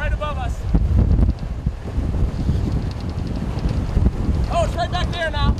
right above us. Oh, it's right back there now.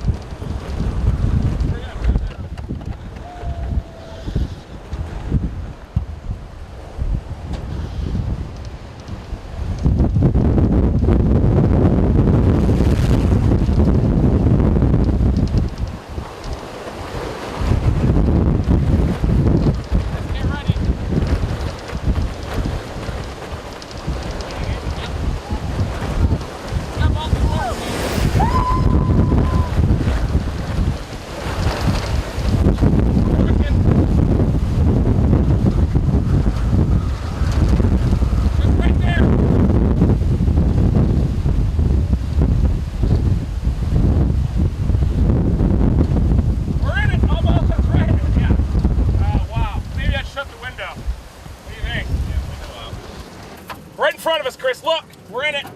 Right in front of us, Chris. Look, we're in it.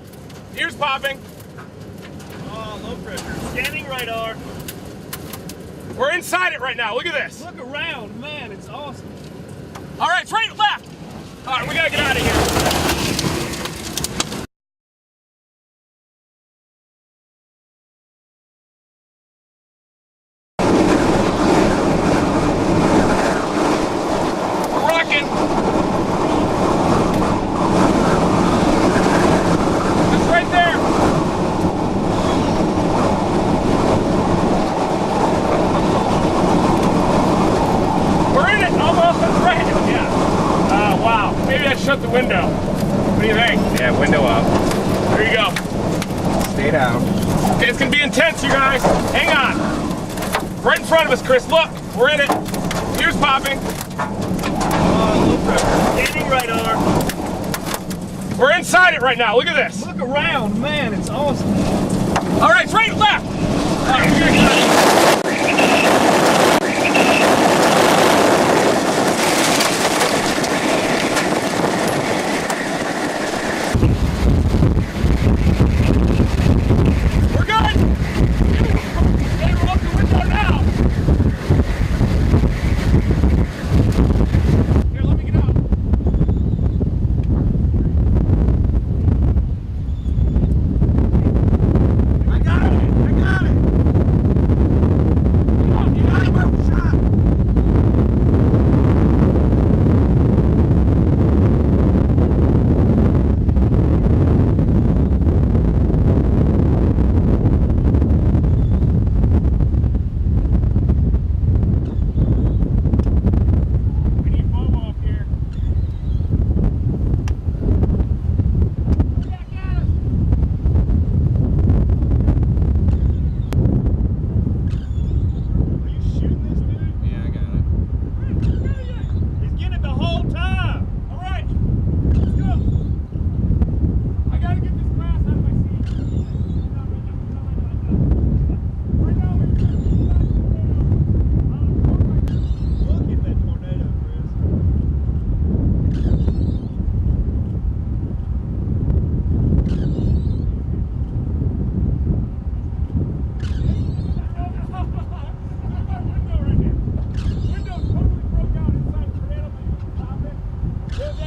Ears popping. Oh, low pressure. Scanning radar. We're inside it right now. Look at this. Look around, man. It's awesome. All right, it's right left. All right, we gotta get out of here. Shut the window. What do you think? Yeah, window up. There you go. Stay down. Okay, it's gonna be intense, you guys. Hang on. Right in front of us, Chris. Look, we're in it. Ears popping. Oh, low pressure. Scanning radar. We're inside it right now. Look at this. Look around, man. It's awesome. All right, it's right left. All right, we're gonna get out of here.